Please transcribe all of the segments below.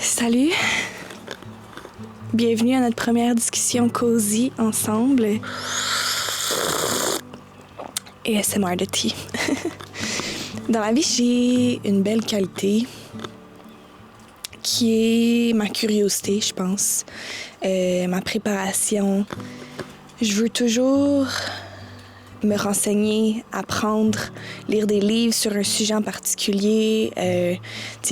Salut! Bienvenue à notre première discussion cosy ensemble. Et ASMR de thé. Dans la vie, j'ai une belle qualité qui est ma curiosité, je pense. Ma préparation. Je veux toujours me renseigner, apprendre, lire des livres sur un sujet en particulier.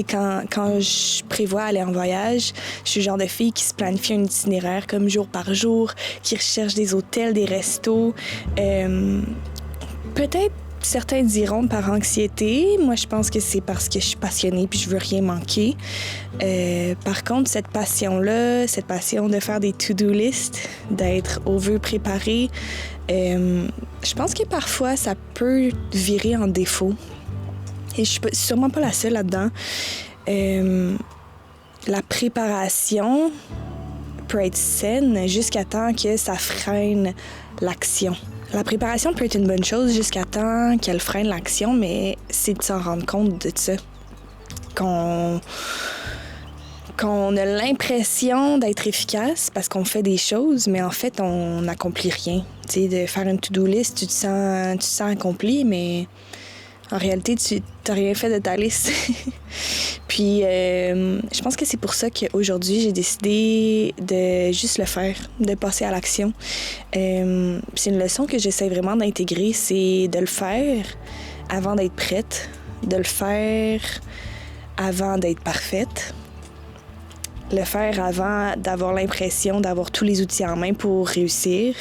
Quand je prévois aller en voyage, je suis le genre de fille qui se planifie un itinéraire comme jour par jour, qui recherche des hôtels, des restos. Peut-être certains diront par anxiété. Moi, je pense que c'est parce que je suis passionnée puis je veux rien manquer. Par contre, cette passion-là, cette passion de faire des to-do lists, d'être au vœu préparé, je pense que parfois, ça peut virer en défaut. Et je suis sûrement pas la seule là-dedans. La préparation peut être saine jusqu'à temps que ça freine l'action. La préparation peut être une bonne chose jusqu'à temps qu'elle freine l'action, mais c'est de s'en rendre compte de ça. Qu'on a l'impression d'être efficace parce qu'on fait des choses, mais en fait, on n'accomplit rien. Tu sais, de faire une to-do list, tu te sens accompli, mais en réalité, tu n'as rien fait de ta liste. Puis, je pense que c'est pour ça qu'aujourd'hui, j'ai décidé de juste le faire, de passer à l'action. C'est une leçon que j'essaie vraiment d'intégrer, c'est de le faire avant d'être prête, de le faire avant d'être parfaite, le faire avant d'avoir l'impression d'avoir tous les outils en main pour réussir,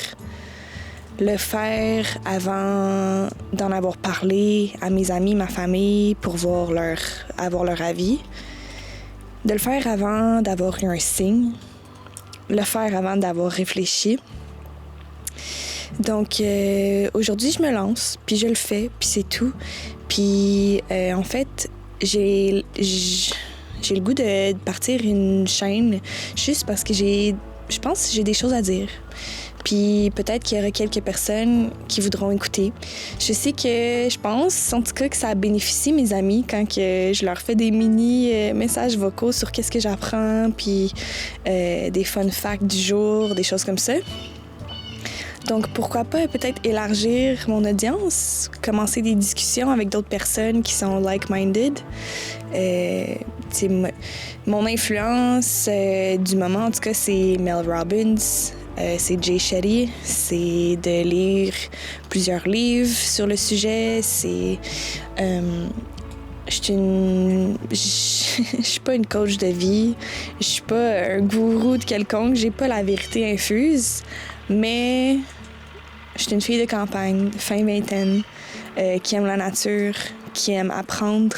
le faire avant d'en avoir parlé à mes amis, ma famille, pour avoir leur avis. De le faire avant d'avoir eu un signe. Le faire avant d'avoir réfléchi. Donc, aujourd'hui, je me lance, puis je le fais, puis c'est tout. Puis, en fait, j'ai le goût de partir une chaîne juste parce que je pense que j'ai des choses à dire. Puis peut-être qu'il y aura quelques personnes qui voudront écouter. Je sais que je pense, en tout cas, que ça bénéficie mes amis quand que je leur fais des mini messages vocaux sur qu'est-ce que j'apprends, puis des fun facts du jour, des choses comme ça. Donc pourquoi pas peut-être élargir mon audience, commencer des discussions avec d'autres personnes qui sont like-minded. Mon influence du moment, en tout cas, c'est Mel Robbins. C'est Jay Shetty, c'est de lire plusieurs livres sur le sujet. Je suis pas une coach de vie, je suis pas un gourou de quelconque, j'ai pas la vérité infuse, mais je suis une fille de campagne, fin vingtaine, qui aime la nature, qui aime apprendre,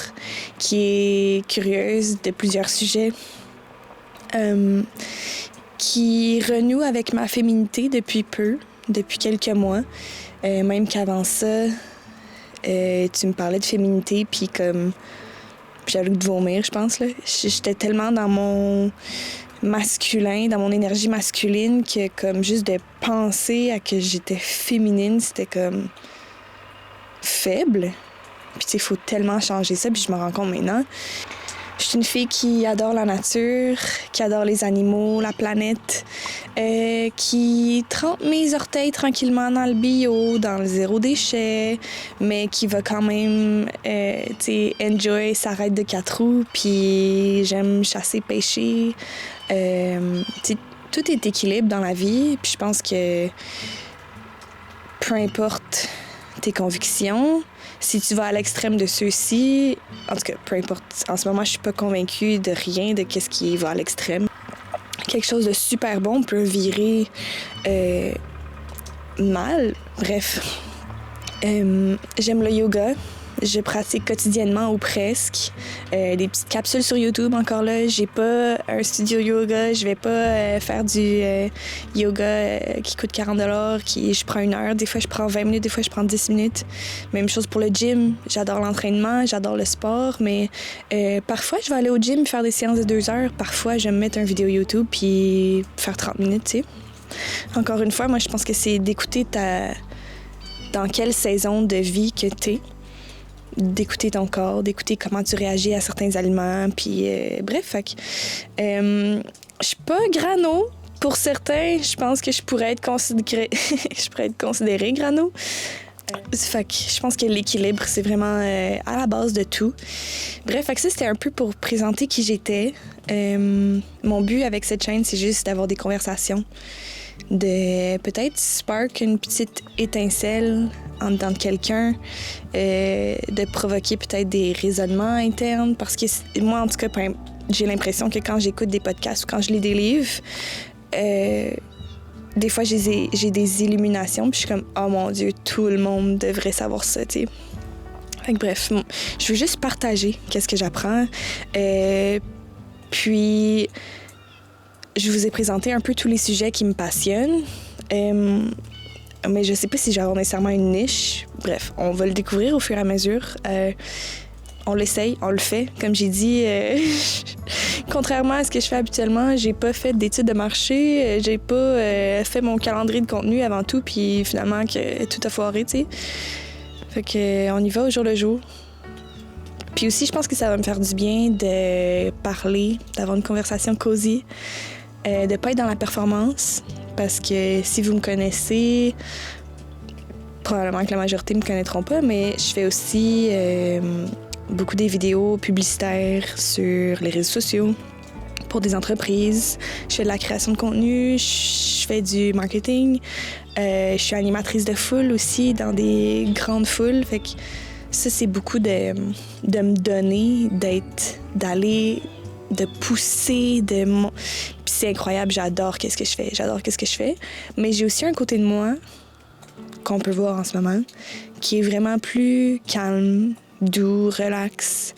qui est curieuse de plusieurs sujets. Qui renoue avec ma féminité depuis quelques mois. Même qu'avant ça, tu me parlais de féminité, puis comme j'avais le goût de vomir, je pense. Là. J'étais tellement dans mon masculin, dans mon énergie masculine, que comme juste de penser à que j'étais féminine, c'était comme faible. Puis tu sais, il faut tellement changer ça, puis je me rends compte maintenant. Je suis une fille qui adore la nature, qui adore les animaux, la planète, qui trempe mes orteils tranquillement dans le bio, dans le zéro déchet, mais qui va quand même, enjoy sa ride de 4 roues, puis j'aime chasser, pêcher. Tout est équilibre dans la vie, puis je pense que peu importe tes convictions, si tu vas à l'extrême de ceux-ci, en tout cas, peu importe, en ce moment, je suis pas convaincue de rien de qu'est-ce qui va à l'extrême. Quelque chose de super bon peut virer mal. Bref, j'aime le yoga. Je pratique quotidiennement ou presque. Des petites capsules sur YouTube, encore là. J'ai pas un studio yoga. Je vais pas faire du yoga qui coûte 40$. Je prends 1 heure. Des fois, je prends 20 minutes. Des fois, je prends 10 minutes. Même chose pour le gym. J'adore l'entraînement. J'adore le sport. Mais parfois, je vais aller au gym faire des séances de 2 heures. Parfois, je vais me mettre une vidéo YouTube puis faire 30 minutes, tu sais. Encore une fois, moi, je pense que c'est d'écouter dans quelle saison de vie que t'es. d'écouter ton corps, d'écouter comment tu réagis à certains aliments. Puis, bref, fait que, je suis pas grano. Pour certains, je pense que je pourrais être considérée grano. Fait que je pense que l'équilibre, c'est vraiment à la base de tout. Bref, fait que ça, c'était un peu pour présenter qui j'étais. Mon but avec cette chaîne, c'est juste d'avoir des conversations, de peut-être spark une petite étincelle en dedans de quelqu'un, de provoquer peut-être des raisonnements internes, parce que moi, en tout cas, j'ai l'impression que quand j'écoute des podcasts ou quand je lis des livres, des fois, j'ai des illuminations, puis je suis comme « Oh mon Dieu, tout le monde devrait savoir ça, tu sais. » Fait que bref, je veux juste partager qu'est-ce que j'apprends. Puis, je vous ai présenté un peu tous les sujets qui me passionnent. Mais je sais pas si j'aurai nécessairement une niche. Bref, on va le découvrir au fur et à mesure. On l'essaye, on le fait. Comme j'ai dit, contrairement à ce que je fais habituellement, j'ai pas fait d'études de marché, j'ai pas fait mon calendrier de contenu avant tout, puis finalement, que tout a foiré, tu sais. Fait que on y va au jour le jour. Puis aussi, je pense que ça va me faire du bien de parler, d'avoir une conversation cosy, de pas être dans la performance, parce que si vous me connaissez, probablement que la majorité me connaîtront pas, mais je fais aussi beaucoup des vidéos publicitaires sur les réseaux sociaux pour des entreprises. Je fais de la création de contenu, je fais du marketing. Je suis animatrice de foule aussi dans des grandes foules. Fait que ça, c'est beaucoup de me donner, d'aller, de pousser, Puis c'est incroyable, j'adore qu'est-ce que je fais. Mais j'ai aussi un côté de moi qu'on peut voir en ce moment, qui est vraiment plus calme, doux, relax,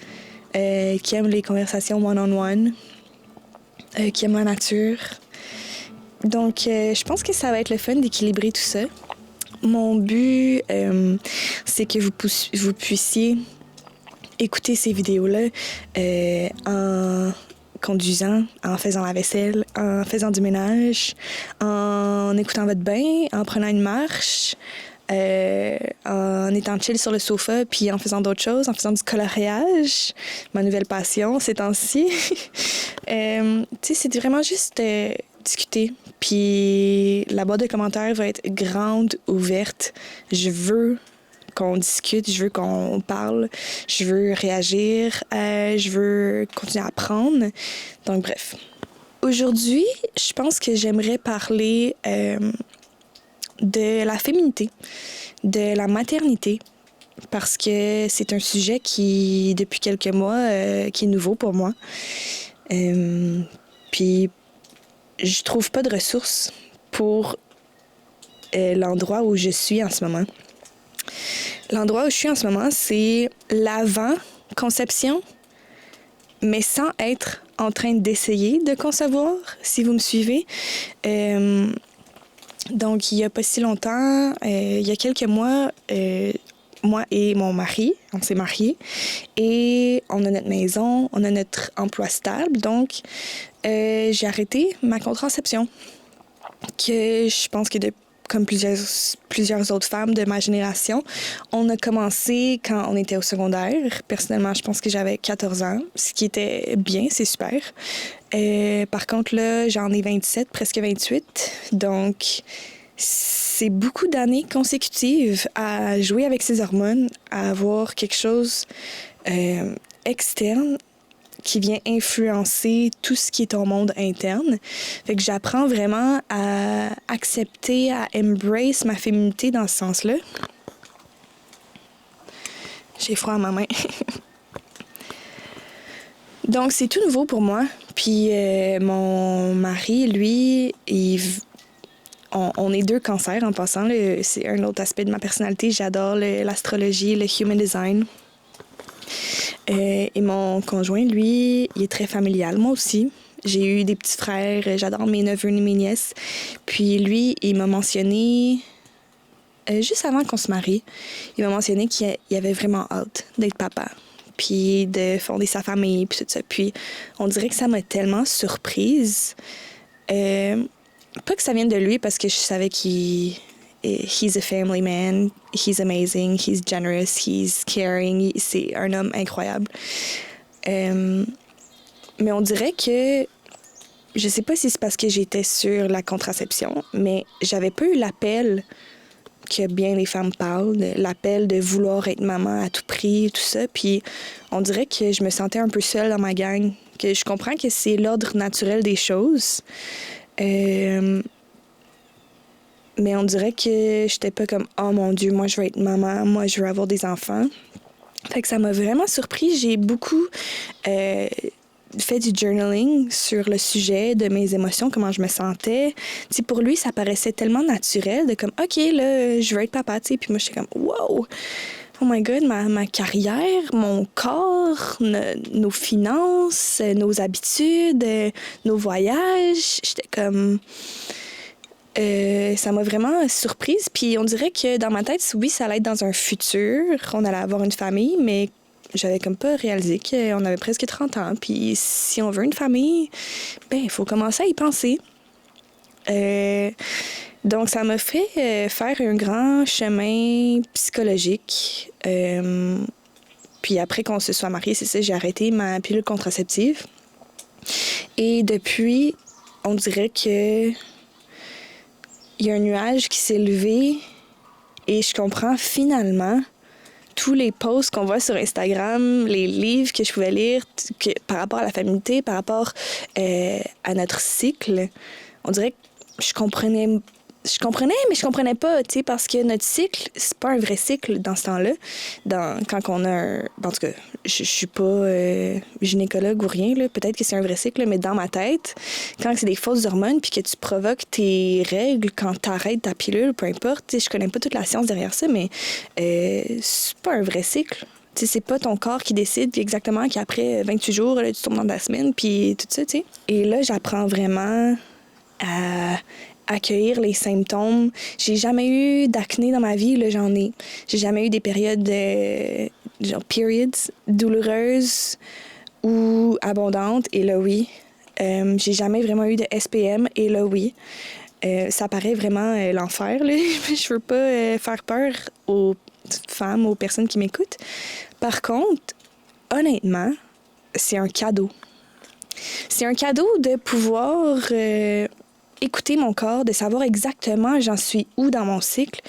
qui aime les conversations one-on-one, qui aime la nature. Donc, je pense que ça va être le fun d'équilibrer tout ça. Mon but, c'est que vous puissiez écouter ces vidéos-là en conduisant, en faisant la vaisselle, en faisant du ménage, en écoutant votre bain, en prenant une marche, en étant chill sur le sofa, puis en faisant d'autres choses, en faisant du coloriage, ma nouvelle passion ces temps-ci. Tu sais, c'est vraiment juste discuter. Puis la boîte de commentaires va être grande, ouverte. Je veux qu'on discute, je veux qu'on parle, je veux réagir, je veux continuer à apprendre. Donc bref. Aujourd'hui, je pense que j'aimerais parler de la féminité, de la maternité, parce que c'est un sujet qui, depuis quelques mois, qui est nouveau pour moi. Puis je trouve pas de ressources pour l'endroit où je suis en ce moment. L'endroit où je suis en ce moment, c'est l'avant-conception, mais sans être en train d'essayer de concevoir, si vous me suivez. Donc, il n'y a pas si longtemps, il y a quelques mois, moi et mon mari, on s'est mariés et on a notre maison, on a notre emploi stable. Donc, j'ai arrêté ma contraception, que je pense que comme plusieurs autres femmes de ma génération, on a commencé quand on était au secondaire. Personnellement, je pense que j'avais 14 ans, ce qui était bien, c'est super. Par contre, là, j'en ai 27, presque 28. Donc, c'est beaucoup d'années consécutives à jouer avec ces hormones, à avoir quelque chose externe qui vient influencer tout ce qui est ton monde interne. Fait que j'apprends vraiment à accepter, à embrace ma féminité dans ce sens-là. J'ai froid à ma main. Donc, c'est tout nouveau pour moi. Puis, mon mari, lui, on est deux cancers en passant. C'est un autre aspect de ma personnalité. J'adore l'astrologie, le human design. Et mon conjoint, lui, il est très familial. Moi aussi. J'ai eu des petits frères. J'adore mes neveux et mes nièces. Puis lui, il m'a mentionné, juste avant qu'on se marie, il m'a mentionné qu'il avait vraiment hâte d'être papa. Puis de fonder sa famille, puis tout ça. Puis on dirait que ça m'a tellement surprise. Pas que ça vienne de lui, parce que je savais qu'il he's a family man, he's amazing, he's generous, he's caring, c'est un homme incroyable. Mais on dirait que, je sais pas si c'est parce que j'étais sur la contraception, mais j'avais pas eu l'appel que bien les femmes parlent, l'appel de vouloir être maman à tout prix, tout ça. Puis on dirait que je me sentais un peu seule dans ma gang. Que je comprends que c'est l'ordre naturel des choses. Mais on dirait que j'étais pas comme « Oh mon Dieu, moi je veux être maman, moi je veux avoir des enfants ». Fait que ça m'a vraiment surpris. J'ai beaucoup fait du journaling sur le sujet de mes émotions, comment je me sentais. T'sais, pour lui, ça paraissait tellement naturel de comme, OK, là, je veux être papa, tu sais. Puis moi, j'étais comme, wow! Oh my God, ma carrière, mon corps, nos finances, nos habitudes, nos voyages. J'étais comme... ça m'a vraiment surprise. Puis on dirait que dans ma tête, oui, ça allait être dans un futur. On allait avoir une famille, mais j'avais comme pas réalisé qu'on avait presque 30 ans. Puis si on veut une famille, ben il faut commencer à y penser. Donc ça m'a fait faire un grand chemin psychologique. Puis après qu'on se soit mariés, c'est ça, j'ai arrêté ma pilule contraceptive. Et depuis, on dirait que il y a un nuage qui s'est levé et je comprends finalement tous les posts qu'on voit sur Instagram, les livres que je pouvais lire par rapport à la féminité, par rapport à notre cycle. On dirait que je comprenais, mais je comprenais pas, tu sais, parce que notre cycle, c'est pas un vrai cycle dans ce temps-là. Quand on a un... En tout cas, je suis pas gynécologue ou rien, là. Peut-être que c'est un vrai cycle, mais dans ma tête, quand c'est des fausses hormones puis que tu provoques tes règles quand t'arrêtes ta pilule, peu importe, tu sais, je connais pas toute la science derrière ça, mais c'est pas un vrai cycle. Tu sais, c'est pas ton corps qui décide, puis exactement qu'après 28 jours, là, tu tombes dans ta semaine, puis tout ça, tu sais. Et là, j'apprends vraiment à accueillir les symptômes. J'ai jamais eu d'acné dans ma vie, là, j'en ai. J'ai jamais eu des périodes genre periods douloureuses ou abondantes, et là, oui. J'ai jamais vraiment eu de SPM, et là, oui. Ça paraît vraiment l'enfer, là. Je veux pas faire peur aux femmes, aux personnes qui m'écoutent. Par contre, honnêtement, c'est un cadeau. C'est un cadeau de pouvoir écouter mon corps, de savoir exactement j'en suis où dans mon cycle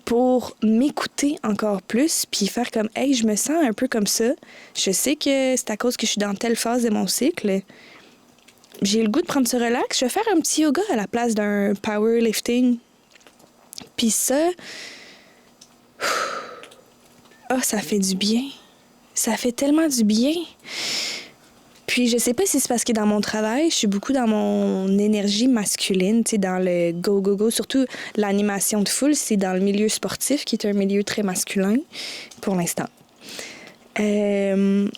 pour m'écouter encore plus puis faire comme « Hey, je me sens un peu comme ça. Je sais que c'est à cause que je suis dans telle phase de mon cycle. J'ai le goût de prendre ce relax. Je vais faire un petit yoga à la place d'un powerlifting. » Puis ça... Oh, ça fait du bien. Ça fait tellement du bien. Puis je sais pas si c'est parce que dans mon travail, je suis beaucoup dans mon énergie masculine, tu sais, dans le go, go, go. Surtout l'animation de foule, c'est dans le milieu sportif, qui est un milieu très masculin, pour l'instant. Fait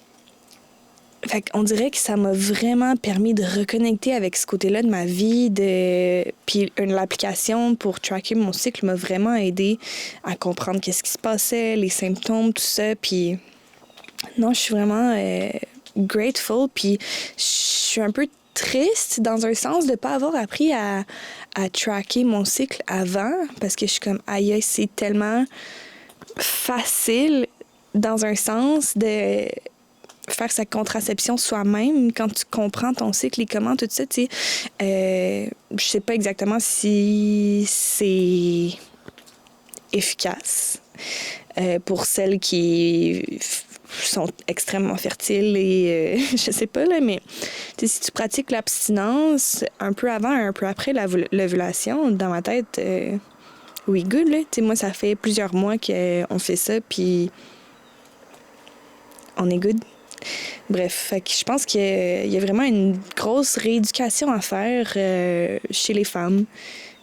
qu'on dirait que ça m'a vraiment permis de reconnecter avec ce côté-là de ma vie. Puis l'application pour tracker mon cycle m'a vraiment aidé à comprendre qu'est-ce qui se passait, les symptômes, tout ça. Puis non, je suis vraiment... grateful, puis je suis un peu triste dans un sens de ne pas avoir appris à tracker mon cycle avant, parce que je suis comme, aïe, c'est tellement facile dans un sens de faire sa contraception soi-même quand tu comprends ton cycle et comment tout ça, tu sais. Je sais pas exactement si c'est efficace pour celles qui sont extrêmement fertiles et je sais pas, là, mais si tu pratiques l'abstinence un peu avant, un peu après l'ovulation, dans ma tête, oui, good, là. Moi, ça fait plusieurs mois qu'on fait ça, puis on est good. Bref, fait que je pense qu'il y a vraiment une grosse rééducation à faire chez les femmes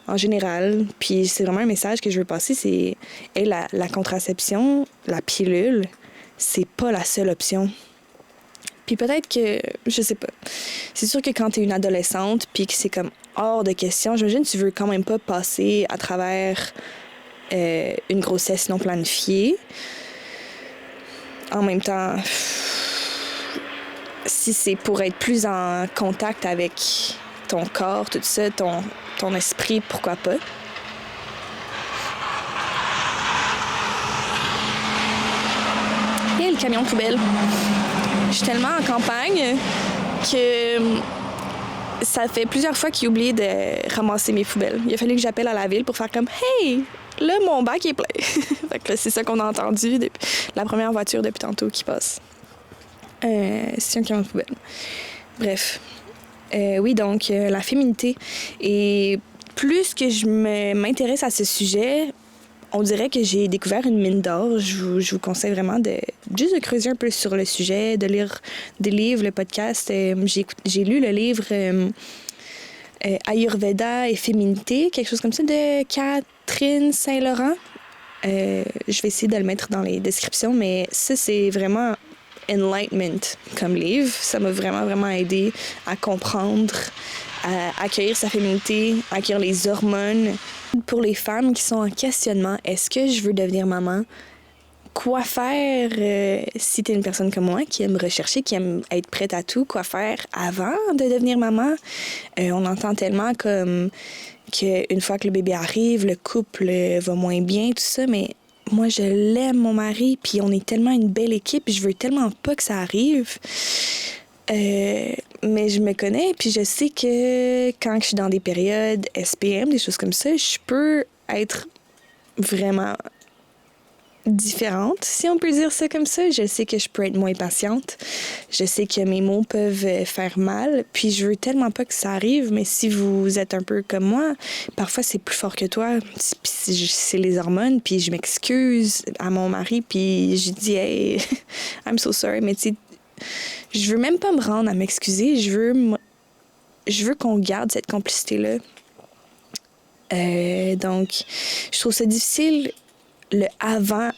en général. Puis c'est vraiment un message que je veux passer, c'est la contraception, la pilule, c'est pas la seule option. Puis peut-être que, je sais pas, c'est sûr que quand t'es une adolescente puis que c'est comme hors de question, j'imagine que tu veux quand même pas passer à travers une grossesse non planifiée. En même temps, si c'est pour être plus en contact avec ton corps, tout ça, ton esprit, pourquoi pas. camion poubelle. Je suis tellement en campagne que ça fait plusieurs fois qu'il a oublié de ramasser mes poubelles. Il a fallu que j'appelle à la ville pour faire comme « Hey, là, mon bac est plein. » Fait que c'est ça qu'on a entendu depuis la première voiture depuis tantôt qui passe. C'est un camion de poubelle. Bref. Oui, donc, la féminité. Et plus que je m'intéresse à ce sujet, on dirait que j'ai découvert une mine d'or. Je vous conseille vraiment juste de creuser un peu sur le sujet, de lire des livres, le podcast. J'ai lu le livre Ayurveda et féminité, quelque chose comme ça, de Catherine Saint-Laurent. Je vais essayer de le mettre dans les descriptions, mais ça, c'est vraiment enlightenment comme livre. Ça m'a vraiment, vraiment aidé à comprendre, à accueillir sa féminité, à accueillir les hormones. Pour les femmes qui sont en questionnement, est-ce que je veux devenir maman? Quoi faire si tu es une personne comme moi qui aime rechercher, qui aime être prête à tout? Quoi faire avant de devenir maman? On entend tellement comme qu'une fois que le bébé arrive, le couple va moins bien, tout ça, mais moi, je l'aime, mon mari, puis on est tellement une belle équipe, je veux tellement pas que ça arrive. Mais je me connais, puis je sais que quand je suis dans des périodes SPM, des choses comme ça, je peux être vraiment différente, si on peut dire ça comme ça. Je sais que je peux être moins patiente. Je sais que mes mots peuvent faire mal. Puis je veux tellement pas que ça arrive, mais si vous êtes un peu comme moi, parfois c'est plus fort que toi. Puis c'est les hormones, puis je m'excuse à mon mari, puis je dis « Hey, I'm so sorry », mais tu sais, je veux même pas me rendre à m'excuser. Je veux qu'on garde cette complicité-là. Donc, je trouve ça difficile, le avant.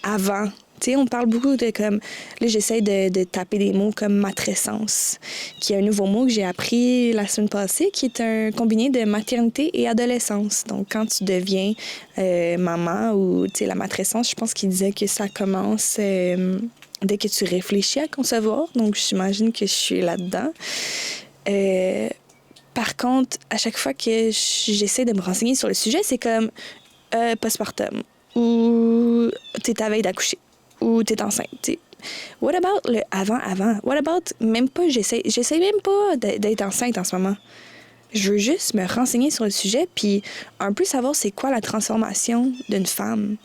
Tu sais, on parle beaucoup de comme... Là, j'essaie de taper des mots comme matrescence, qui est un nouveau mot que j'ai appris la semaine passée, qui est un combiné de maternité et adolescence. Donc, quand tu deviens maman ou, tu sais, la matrescence, je pense qu'il disait que ça commence dès que tu réfléchis à concevoir. Donc, j'imagine que je suis là-dedans. Par contre, à chaque fois que j'essaie de me renseigner sur le sujet, c'est comme postpartum, ou t'es à veille d'accoucher, ou t'es enceinte. T'sais. What about le avant? What about, même pas, j'essaie même pas d'être enceinte en ce moment. Je veux juste me renseigner sur le sujet, puis un peu savoir c'est quoi la transformation d'une femme.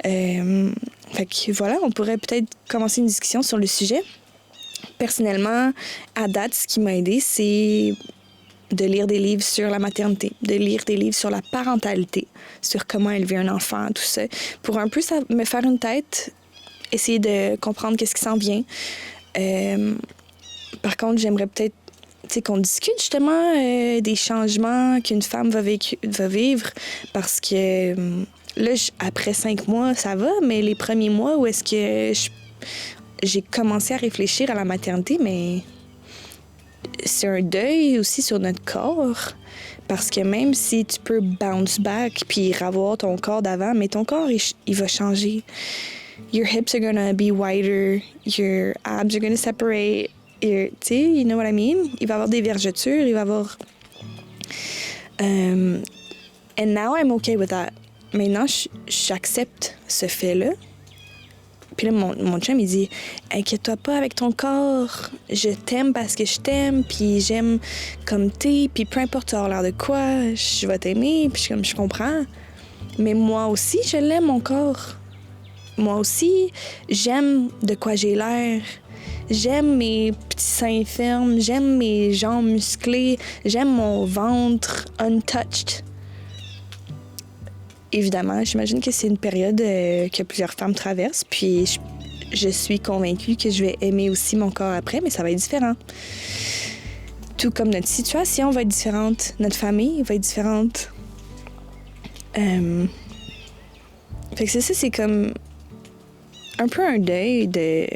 Fait que voilà, on pourrait peut-être commencer une discussion sur le sujet. Personnellement, à date, ce qui m'a aidé, c'est de lire des livres sur la maternité, de lire des livres sur la parentalité, sur comment élever un enfant, tout ça, pour un peu me faire une tête, essayer de comprendre qu'est-ce qui s'en vient. Par contre, j'aimerais peut-être qu'on discute justement des changements qu'une femme va vivre, parce que là, après 5 mois, ça va, mais les premiers mois où est-ce que j'ai commencé à réfléchir à la maternité, mais c'est un deuil aussi sur notre corps, parce que même si tu peux bounce back puis revoir ton corps d'avant, mais ton corps, il va changer. Your hips are gonna be wider, your abs are gonna separate, tu sais, you know what I mean? Il va y avoir des vergetures, il va y avoir... And now I'm okay with that. Maintenant, j'accepte ce fait-là. Puis là, mon chum, il dit « Inquiète-toi pas avec ton corps. Je t'aime parce que je t'aime, puis j'aime comme t'es, puis peu importe tu as l'air de quoi, je vais t'aimer. » Puis je comprends. Mais moi aussi, je l'aime, mon corps. Moi aussi, j'aime de quoi j'ai l'air. J'aime mes petits seins fermes, j'aime mes jambes musclées, j'aime mon ventre untouched. Évidemment, j'imagine que c'est une période que plusieurs femmes traversent, puis je suis convaincue que je vais aimer aussi mon corps après, mais ça va être différent. Tout comme notre situation va être différente, notre famille va être différente. Fait que c'est ça, c'est comme un peu un deuil de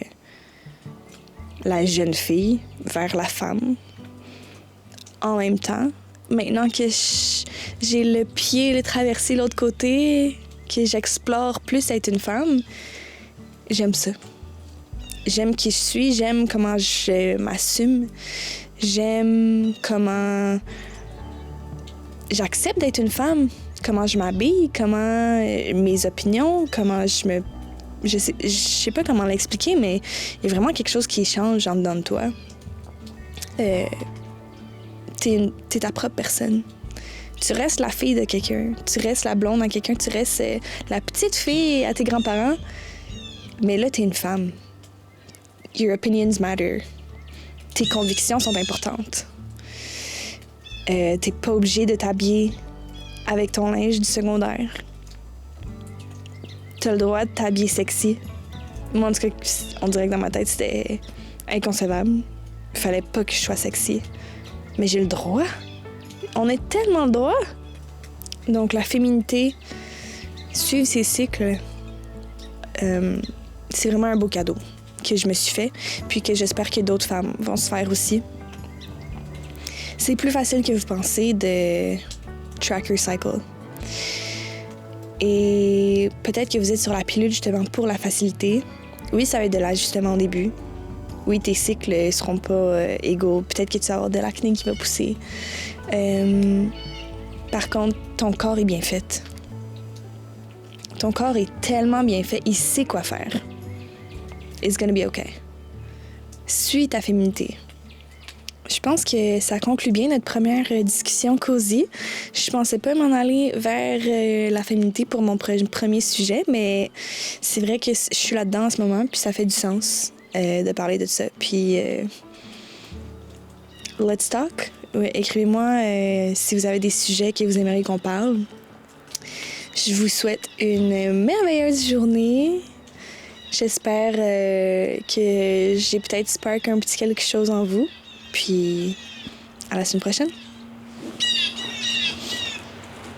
la jeune fille vers la femme en même temps. Maintenant que j'ai le pied traversé l'autre côté, que j'explore plus être une femme, j'aime ça. J'aime qui je suis, j'aime comment je m'assume, j'aime comment j'accepte d'être une femme, comment je m'habille, comment mes opinions, comment je me je sais pas comment l'expliquer, mais il y a vraiment quelque chose qui change en dedans de toi. T'es ta propre personne. Tu restes la fille de quelqu'un, tu restes la blonde à quelqu'un, tu restes la petite fille à tes grands-parents, mais là, t'es une femme. Your opinions matter. Tes convictions sont importantes. T'es pas obligé de t'habiller avec ton linge du secondaire. T'as le droit de t'habiller sexy. Moi, en tout cas, on dirait que dans ma tête, c'était inconcevable. Il fallait pas que je sois sexy. Mais j'ai le droit. On a tellement le droit. Donc, la féminité, suivre ses cycles, c'est vraiment un beau cadeau que je me suis fait, puis que j'espère que d'autres femmes vont se faire aussi. C'est plus facile que vous pensez de track your cycle. Et peut-être que vous êtes sur la pilule justement pour la facilité. Oui, ça va être de l'ajustement au début. Oui, tes cycles ne seront pas égaux. Peut-être que tu vas avoir de l'acné qui va pousser. Par contre, ton corps est bien fait. Ton corps est tellement bien fait, il sait quoi faire. It's gonna be okay. Suis ta féminité. Je pense que ça conclut bien notre première discussion cosy. Je pensais pas m'en aller vers la féminité pour mon premier sujet, mais c'est vrai que je suis là-dedans en ce moment, puis ça fait du sens de parler de ça. Puis, let's talk. Ouais, écrivez-moi si vous avez des sujets que vous aimeriez qu'on parle. Je vous souhaite une merveilleuse journée. J'espère que j'ai peut-être spark un petit quelque chose en vous. Puis, à la semaine prochaine.